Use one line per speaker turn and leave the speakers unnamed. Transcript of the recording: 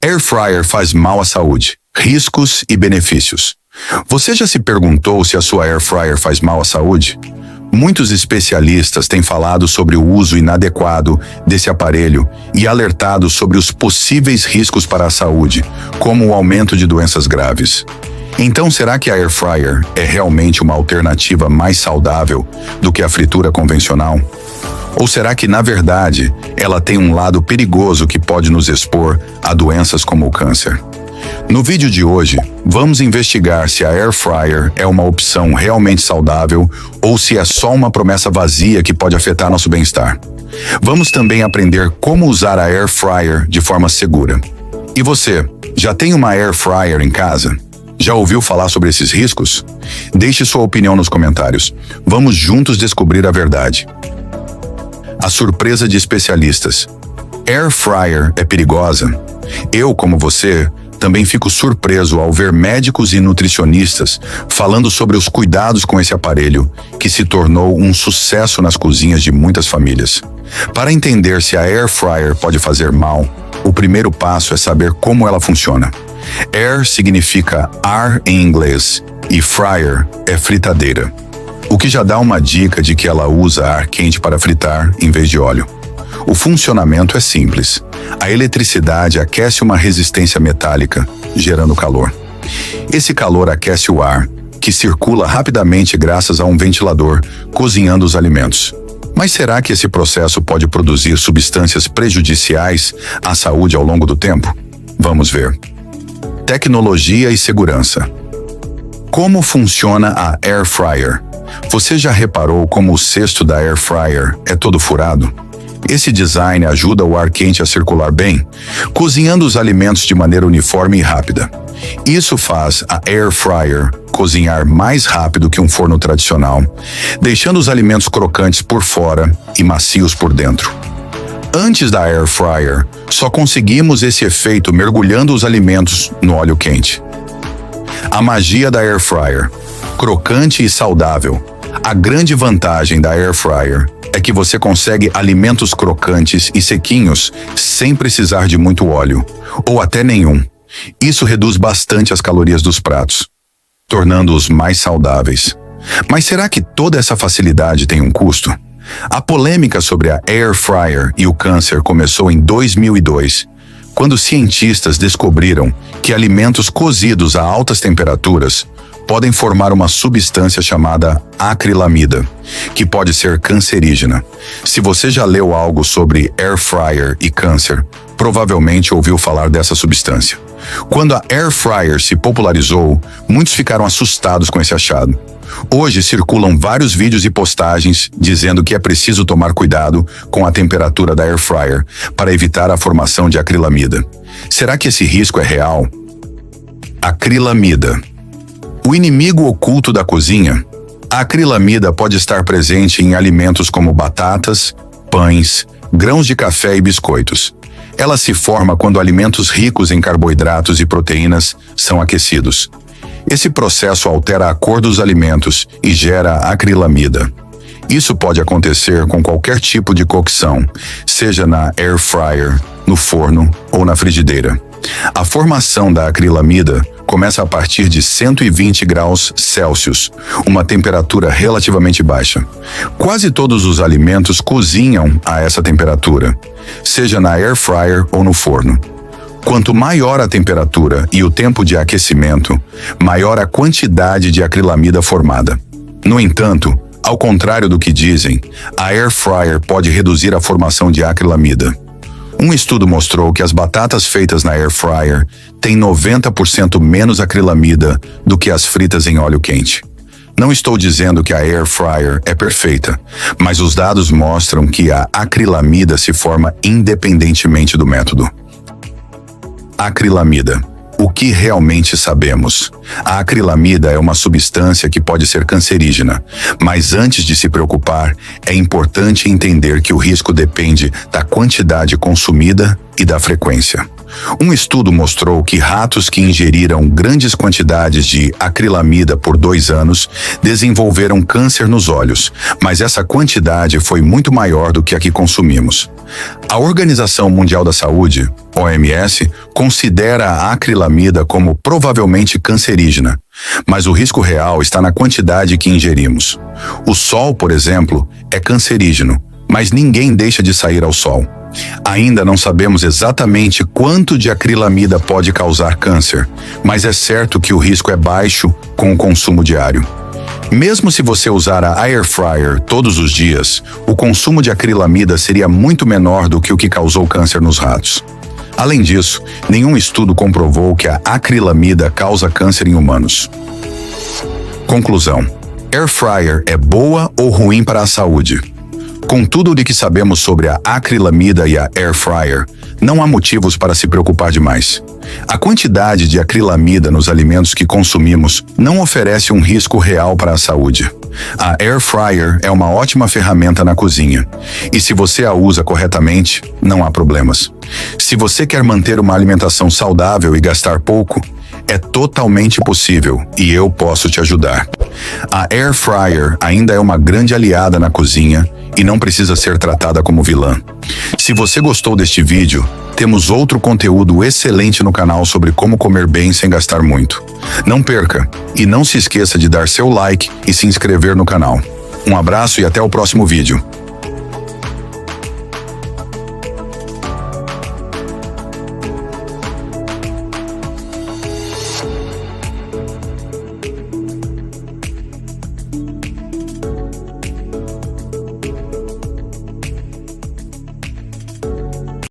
Air fryer faz mal à saúde. Riscos e benefícios. Você já se perguntou se a sua air fryer faz mal à saúde? Muitos especialistas têm falado sobre o uso inadequado desse aparelho e alertado sobre os possíveis riscos para a saúde, como o aumento de doenças graves. Então, será que a air fryer é realmente uma alternativa mais saudável do que a fritura convencional? Ou será que, na verdade, ela tem um lado perigoso que pode nos expor a doenças como o câncer? No vídeo de hoje, vamos investigar se a air fryer é uma opção realmente saudável ou se é só uma promessa vazia que pode afetar nosso bem-estar. Vamos também aprender como usar a air fryer de forma segura. E você, já tem uma air fryer em casa? Já ouviu falar sobre esses riscos? Deixe sua opinião nos comentários. Vamos juntos descobrir a verdade. A surpresa de especialistas. Air fryer é perigosa? Eu, como você, também fico surpreso ao ver médicos e nutricionistas falando sobre os cuidados com esse aparelho, que se tornou um sucesso nas cozinhas de muitas famílias. Para entender se a air fryer pode fazer mal, o primeiro passo é saber como ela funciona. Air significa ar em inglês e fryer é fritadeira, o que já dá uma dica de que ela usa ar quente para fritar em vez de óleo. O funcionamento é simples. A eletricidade aquece uma resistência metálica, gerando calor. Esse calor aquece o ar, que circula rapidamente graças a um ventilador, cozinhando os alimentos. Mas será que esse processo pode produzir substâncias prejudiciais à saúde ao longo do tempo? Vamos ver. Tecnologia e segurança. Como funciona a air fryer? Você já reparou como o cesto da air fryer é todo furado? Esse design ajuda o ar quente a circular bem, cozinhando os alimentos de maneira uniforme e rápida. Isso faz a air fryer cozinhar mais rápido que um forno tradicional, deixando os alimentos crocantes por fora e macios por dentro. Antes da air fryer, só conseguimos esse efeito mergulhando os alimentos no óleo quente. A magia da air fryer. Crocante e saudável. A grande vantagem da air fryer é que você consegue alimentos crocantes e sequinhos sem precisar de muito óleo, ou até nenhum. Isso reduz bastante as calorias dos pratos, tornando-os mais saudáveis. Mas será que toda essa facilidade tem um custo? A polêmica sobre a air fryer e o câncer começou em 2002, quando cientistas descobriram que alimentos cozidos a altas temperaturas podem formar uma substância chamada acrilamida, que pode ser cancerígena. Se você já leu algo sobre air fryer e câncer, provavelmente ouviu falar dessa substância. Quando a air fryer se popularizou, muitos ficaram assustados com esse achado. Hoje circulam vários vídeos e postagens dizendo que é preciso tomar cuidado com a temperatura da air fryer para evitar a formação de acrilamida. Será que esse risco é real? Acrilamida. O inimigo oculto da cozinha. A acrilamida pode estar presente em alimentos como batatas, pães, grãos de café e biscoitos. Ela se forma quando alimentos ricos em carboidratos e proteínas são aquecidos. Esse processo altera a cor dos alimentos e gera acrilamida. Isso pode acontecer com qualquer tipo de cocção, seja na air fryer, no forno ou na frigideira. A formação da acrilamida começa a partir de 120 graus Celsius, uma temperatura relativamente baixa. Quase todos os alimentos cozinham a essa temperatura, seja na air fryer ou no forno. Quanto maior a temperatura e o tempo de aquecimento, maior a quantidade de acrilamida formada. No entanto, ao contrário do que dizem, a air fryer pode reduzir a formação de acrilamida. Um estudo mostrou que as batatas feitas na air fryer têm 90% menos acrilamida do que as fritas em óleo quente. Não estou dizendo que a air fryer é perfeita, mas os dados mostram que a acrilamida se forma independentemente do método. Acrilamida. O que realmente sabemos? A acrilamida é uma substância que pode ser cancerígena, mas antes de se preocupar, é importante entender que o risco depende da quantidade consumida e da frequência. Um estudo mostrou que ratos que ingeriram grandes quantidades de acrilamida por 2 anos desenvolveram câncer nos olhos, mas essa quantidade foi muito maior do que a que consumimos. A Organização Mundial da Saúde, OMS, considera a acrilamida como provavelmente cancerígena, mas o risco real está na quantidade que ingerimos. O sol, por exemplo, é cancerígeno, mas ninguém deixa de sair ao sol. Ainda não sabemos exatamente quanto de acrilamida pode causar câncer, mas é certo que o risco é baixo com o consumo diário. Mesmo se você usar a air fryer todos os dias, o consumo de acrilamida seria muito menor do que o que causou câncer nos ratos. Além disso, nenhum estudo comprovou que a acrilamida causa câncer em humanos. Conclusão: air fryer é boa ou ruim para a saúde? Com tudo o que sabemos sobre a acrilamida e a air fryer, não há motivos para se preocupar demais. A quantidade de acrilamida nos alimentos que consumimos não oferece um risco real para a saúde. A air fryer é uma ótima ferramenta na cozinha, e se você a usa corretamente, não há problemas. Se você quer manter uma alimentação saudável e gastar pouco, é totalmente possível e eu posso te ajudar. A air fryer ainda é uma grande aliada na cozinha e não precisa ser tratada como vilã. Se você gostou deste vídeo, temos outro conteúdo excelente no canal sobre como comer bem sem gastar muito. Não perca e não se esqueça de dar seu like e se inscrever no canal. Um abraço e até o próximo vídeo.